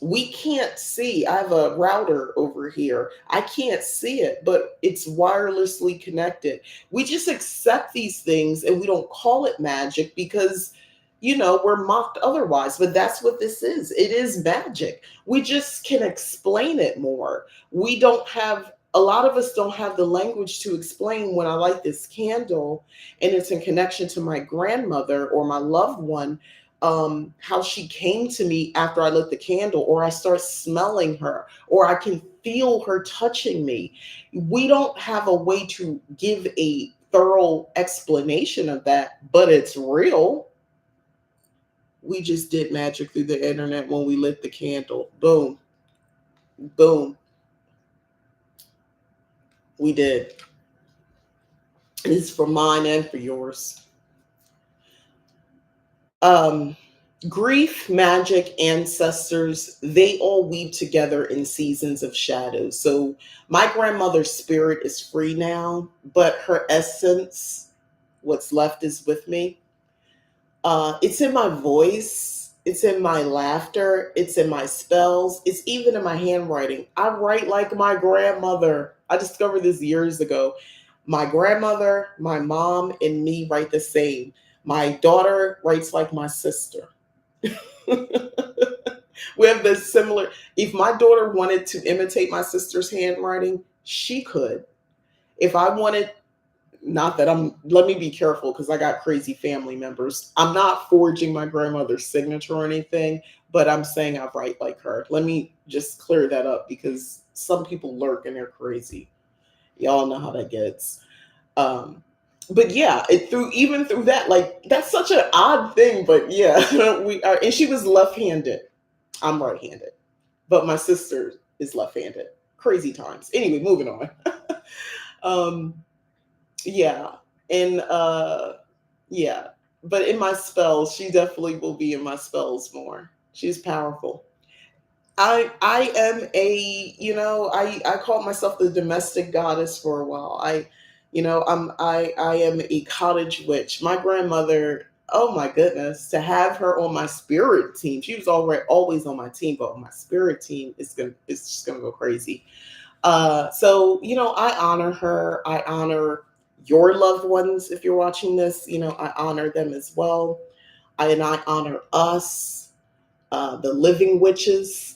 we can't see. I have a router over here. I can't see it, but it's wirelessly connected. We just accept these things and we don't call it magic because, we're mocked otherwise. But that's what this is. It is magic. We just can explain it more. We don't have, a lot of us don't have the language to explain when I light this candle and it's in connection to my grandmother or my loved one, how she came to me after I lit the candle, or I start smelling her, or I can feel her touching me. We don't have a way to give a thorough explanation of that, but it's real. We just did magic through the internet when we lit the candle. Boom, boom. We did. It's for mine and for yours. Um, Grief, magic, ancestors, they all weave together in seasons of shadows. So my grandmother's spirit is free now, but her essence, what's left, is with me. It's in my voice, it's in my laughter, it's in my spells, it's even in my handwriting. I write like my grandmother. I discovered this years ago. My grandmother, my mom, and me write the same. My daughter writes like my sister. We have this similar. If my daughter wanted to imitate my sister's handwriting, she could. If I wanted, not that I'm, let me be careful because I got crazy family members. I'm not forging my grandmother's signature or anything, but I'm saying I write like her. Let me just clear that up because some people lurk and they're crazy. Y'all know how that gets. Um, but yeah, it through even through that, like that's such an odd thing, but yeah, we are, and she was left-handed. I'm right-handed, but my sister is left-handed. Crazy times. Anyway, moving on. um, yeah, and yeah, but in my spells, she definitely will be in my spells more. She's powerful. I am a, I called myself the domestic goddess for a while. I am a cottage witch. My grandmother, oh my goodness, to have her on my spirit team. She was already always on my team, but on my spirit team, it's just gonna go crazy. So I honor her. I honor your loved ones if you're watching this. I honor them as well. And I honor us. the living witches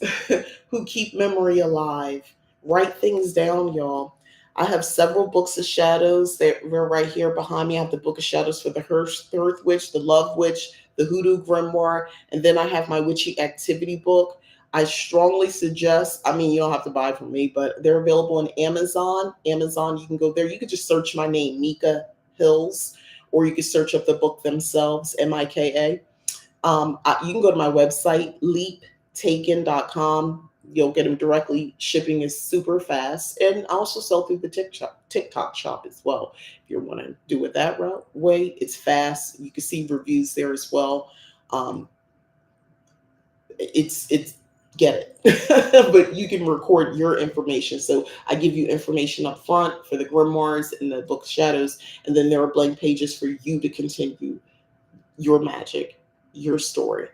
who keep memory alive. Write things down, y'all. I have several books of shadows that were right here behind me. I have the Book of Shadows for the Hearth Witch, the Love Witch, the Hoodoo Grimoire, and then I have my Witchy Activity book. I strongly suggest, I mean, you don't have to buy from me, but they're available on Amazon. Amazon, you can go there. You could just search my name, Mika Hills, or you could search up the book themselves, Mika. You can go to my website, leaptaken.com. You'll get them directly. Shipping is super fast. And I also sell through the TikTok shop as well. If you want to do it that way, it's fast. You can see reviews there as well. It's get it. But you can record your information. So I give you information up front for the grimoires and the book of shadows, and then there are blank pages for you to continue your magic, your story.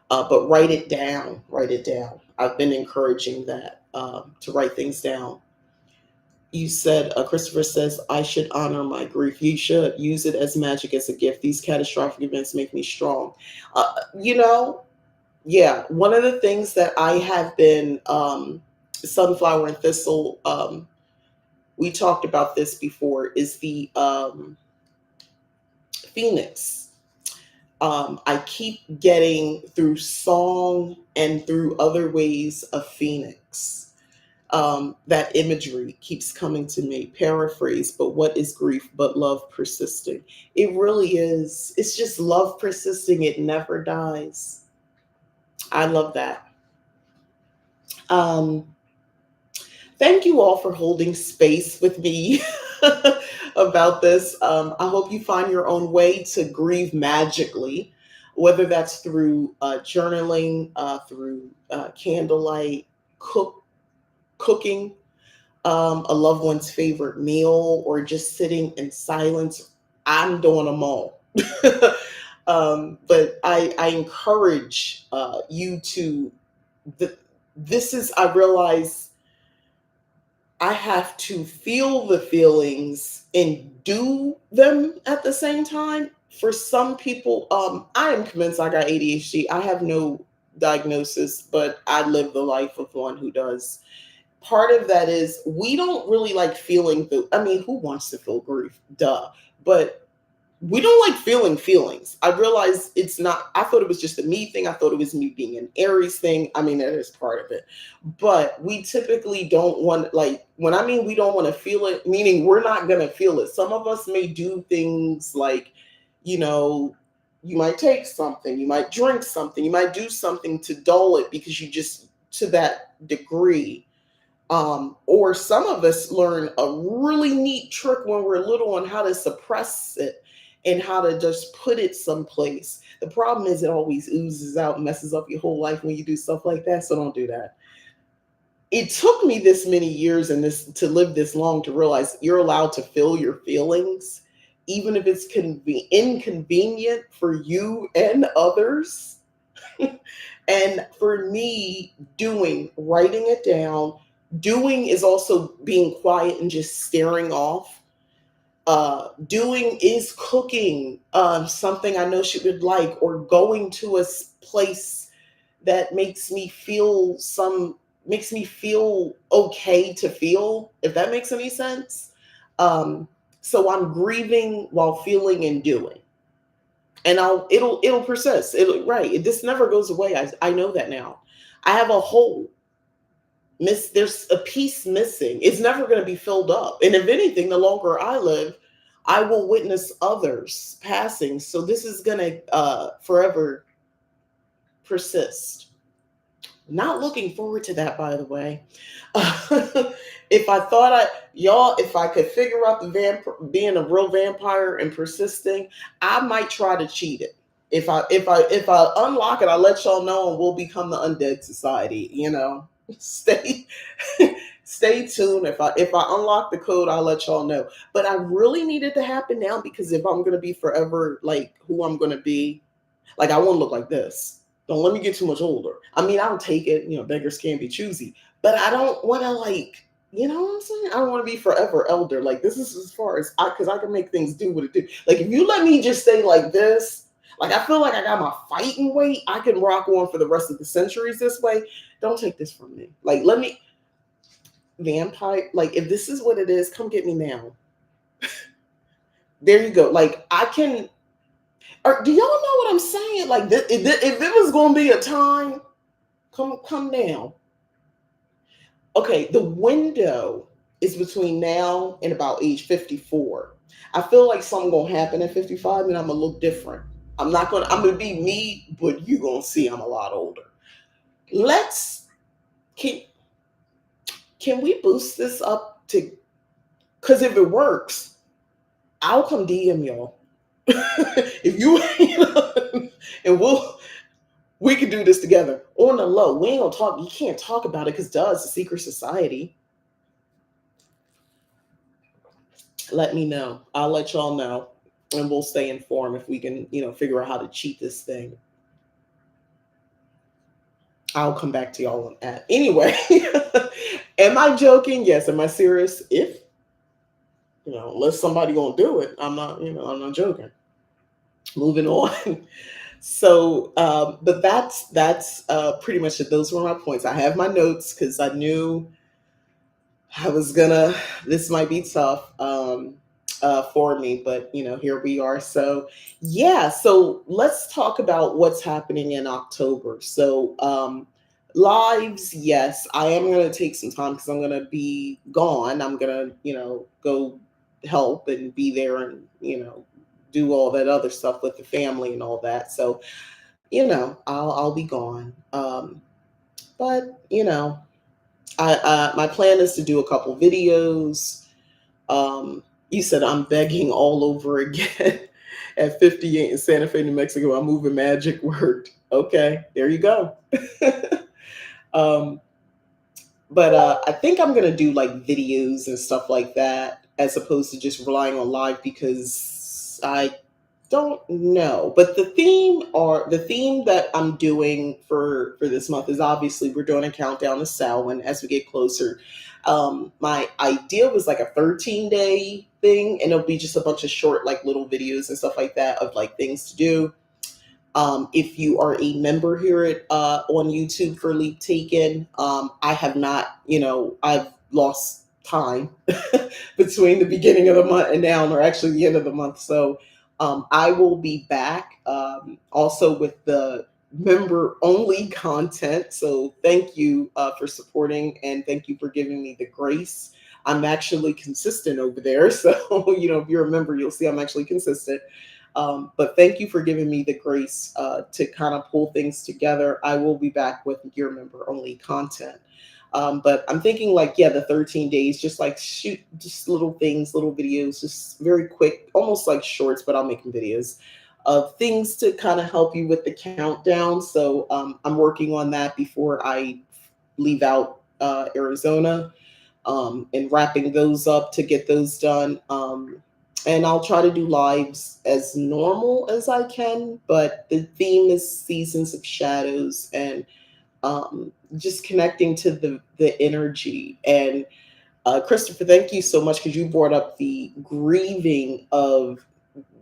But write it down. Write it down. I've been encouraging that to write things down. You said, Christopher says, I should honor my grief. You should use it as magic, as a gift. These catastrophic events make me strong. You know, yeah. One of the things that I have been, Sunflower and Thistle, we talked about this before, is the Phoenix. I keep getting through song and through other ways of Phoenix. That imagery keeps coming to me. Paraphrase, but what is grief but love persisting? It really is. It's just love persisting. It never dies. I love that. Um, Thank you all for holding space with me about this. I hope you find your own way to grieve magically, whether that's through journaling, through candlelight, cooking a loved one's favorite meal, or just sitting in silence. I'm doing them all. But I encourage you to. The, this is, I realize I have to feel the feelings and do them at the same time. For some people, I am convinced I got ADHD. I have no diagnosis, but I live the life of one who does. Part of that is we don't really like feeling the, I mean, who wants to feel grief? Duh. But we don't like feeling feelings. I realize it's not, I thought it was just a me thing. I thought it was me being an Aries thing. I mean, that is part of it. But we typically don't want, like, when I mean we don't want to feel it, meaning we're not going to feel it. Some of us may do things like, you know, you might take something, you might drink something, you might do something to dull it because you just, to that degree. Or some of us learn a really neat trick when we're little on how to suppress it and how to just put it someplace. The problem is it always oozes out and messes up your whole life when you do stuff like that. So don't do that. It took me this many years and this to live this long to realize you're allowed to feel your feelings, even if it's inconvenient for you and others. And for me, writing it down, doing is also being quiet and just staring off. Doing is cooking something I know she would like, or going to a place that makes me feel okay to feel, if that makes any sense. So I'm grieving while feeling and doing, and it'll persist. Right. This never goes away. I know that now. I have a hole. There's a piece missing. It's never going to be filled up. And if anything, the longer I live, I will witness others passing. So this is going to forever persist. Not looking forward to that, by the way. If I thought if I could figure out being a real vampire and persisting, I might try to cheat it. If I unlock it, I'll let y'all know, and we'll become the undead society. You know, stay stay tuned. If I unlock the code, I'll let y'all know. But I really need it to happen now, because if I'm gonna be forever like who I'm gonna be, like I won't look like this. Don't let me get too much older. I mean, I'll take it. You know, beggars can't be choosy. But I don't want to, like, you know what I'm saying? I don't want to be forever elder. Like, this is as far as because I can make things do what it do. Like, if you let me just stay like this, Like I feel like I got my fighting weight. I can rock on for the rest of the centuries this way. Don't take this from me. Like let me vampire. Like if this is what it is, come get me now. There you go. Like I can. Or do y'all know what I'm saying? Like if it was going to be a time, come down. Okay, the window is between now and about age 54. I feel like something gonna happen at 55 and I'm gonna look different. I'm gonna be me, but you gonna see I'm a lot older. Let's can can we boost this up to, because if it works, I'll come DM y'all. If you, you know, and we can do this together. On the low. We ain't gonna talk, you can't talk about it because duh, it's a secret society. Let me know. I'll let y'all know, and we'll stay informed if we can, figure out how to cheat this thing. I'll come back to y'all on that. Anyway, am I joking? Yes. Am I serious? If unless somebody gonna do it, I'm not joking. Moving on. So, but that's pretty much it. Those were my points. I have my notes because I knew I was gonna. This might be tough for me, but here we are. So, yeah. So let's talk about what's happening in October. So, lives. Yes, I am gonna take some time because I'm gonna be gone. I'm gonna, go help and be there and do all that other stuff with the family and all that. So, I'll be gone. But I my plan is to do a couple videos. You said I'm begging all over again at 58 in Santa Fe, New Mexico. I'm moving magic worked. Okay, there you go. um, but I think I'm gonna do like videos and stuff like that as opposed to just relying on live because I don't know. But the theme that I'm doing for this month is obviously we're doing a countdown to Samhain as we get closer. My idea was like a 13-day thing, and it'll be just a bunch of short like little videos and stuff like that of like things to do. If you are a member here at on YouTube for Leap Taken, I have not, I've lost time between the beginning of the month and now, or actually the end of the month. So I will be back also with the member only content. So thank you for supporting and thank you for giving me the grace. I'm actually consistent over there. So, if you're a member, you'll see I'm actually consistent. But thank you for giving me the grace to kind of pull things together. I will be back with your member only content. But I'm thinking like, yeah, the 13 days, just like shoot just little things, little videos, just very quick, almost like shorts, but I'll make them videos of things to kind of help you with the countdown. So I'm working on that before I leave out Arizona and wrapping those up to get those done. And I'll try to do lives as normal as I can, but the theme is Seasons of Shadows and just connecting to the energy. And Christopher, thank you so much because you brought up the grieving of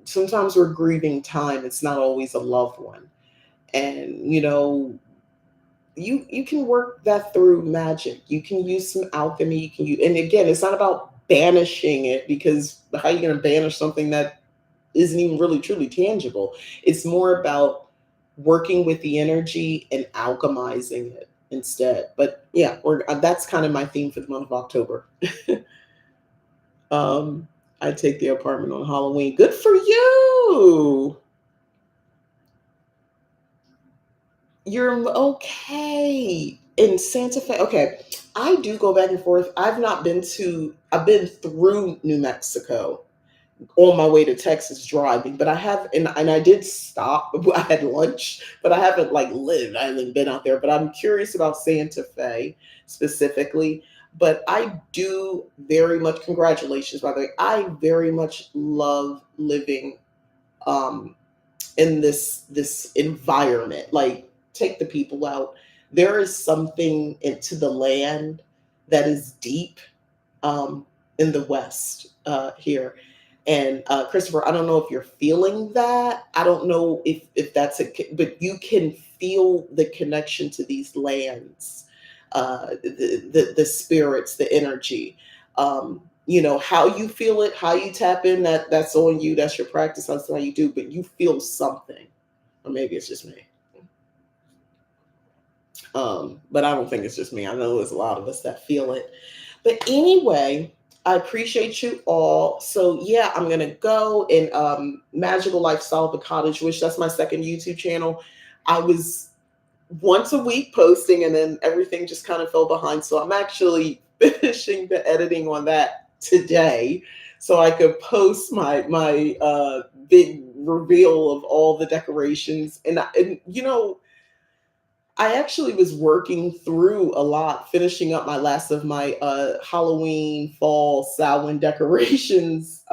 sometimes we're grieving time. It's not always a loved one, and you can work that through magic. You can use some alchemy. You can use, and again, it's not about banishing it because how are you going to banish something that isn't even really truly tangible? It's more about working with the energy and alchemizing it instead. But yeah, that's kind of my theme for the month of October. um, I take the apartment on Halloween. Good for you. You're okay in Santa Fe. Okay, I do go back and forth. I've been through New Mexico on my way to Texas driving, but I have, and I did stop. I had lunch, but I haven't like lived. I haven't been out there, but I'm curious about Santa Fe specifically. But I do very much, congratulations, by the way. I very much love living um, in this environment. Like take the people out. There is something into the land that is deep in the West here. And Christopher, I don't know if you're feeling that. I don't know if that's but you can feel the connection to these lands, the spirits, the energy. How you feel it, how you tap in, that's on you. That's your practice. That's how you do. But you feel something, or maybe it's just me. But I don't think it's just me. I know there's a lot of us that feel it. But anyway, I appreciate you all. So yeah, I'm gonna go and Magical Lifestyle of a Cottage Witch. That's my second YouTube channel. I was once a week posting, and then everything just kind of fell behind. So I'm actually finishing the editing on that today, so I could post my big reveal of all the decorations. And I actually was working through a lot, finishing up my last of my Halloween, fall, Samhain decorations.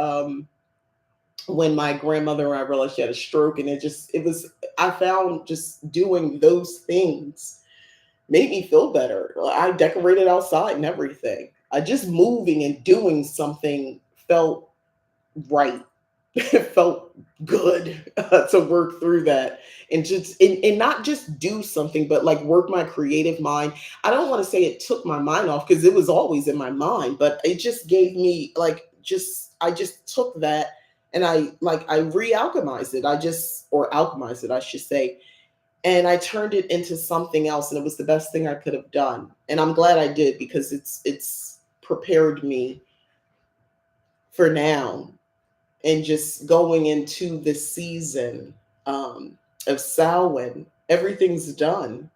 When my grandmother and I realized she had a stroke, and I found just doing those things made me feel better. I decorated outside and everything. I just moving and doing something felt right. It felt good to work through that, and not just do something, but like work my creative mind. I don't want to say it took my mind off, because it was always in my mind, but it just gave me like, just I just took that, and I re-alchemized it. Or alchemized it, I should say, and I turned it into something else, and it was the best thing I could have done. And I'm glad I did, because it's prepared me for now, and just going into the season of Samhain. Everything's done,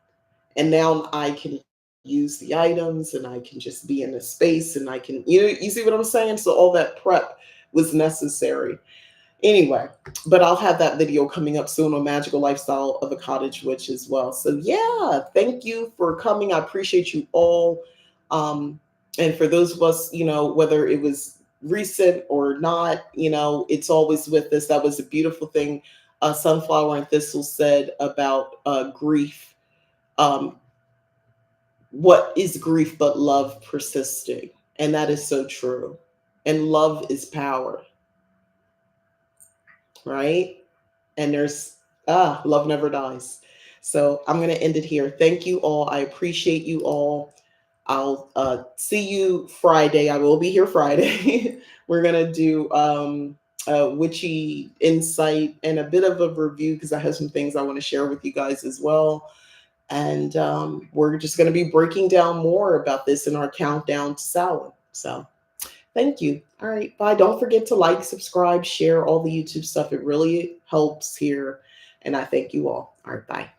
and now I can use the items, and I can just be in a space, and I can, you see what I'm saying? So all that prep was necessary. Anyway, but I'll have that video coming up soon on Magical Lifestyle of a Cottage Witch as well. So yeah, thank you for coming. I appreciate you all. And for those of us, whether it was recent or not, it's always with us. That was a beautiful thing. Sunflower and Thistle said about grief. Um, what is grief but love persisting? And that is so true. And love is power, right? And love never dies. So I'm going to end it here. Thank you all. I appreciate you all. I'll see you Friday. I will be here Friday. We're going to do a witchy insight and a bit of a review, because I have some things I want to share with you guys as well. And we're just going to be breaking down more about this in our countdown to Samhain. So thank you. All right. Bye. Don't forget to like, subscribe, share all the YouTube stuff. It really helps here. And I thank you all. All right. Bye.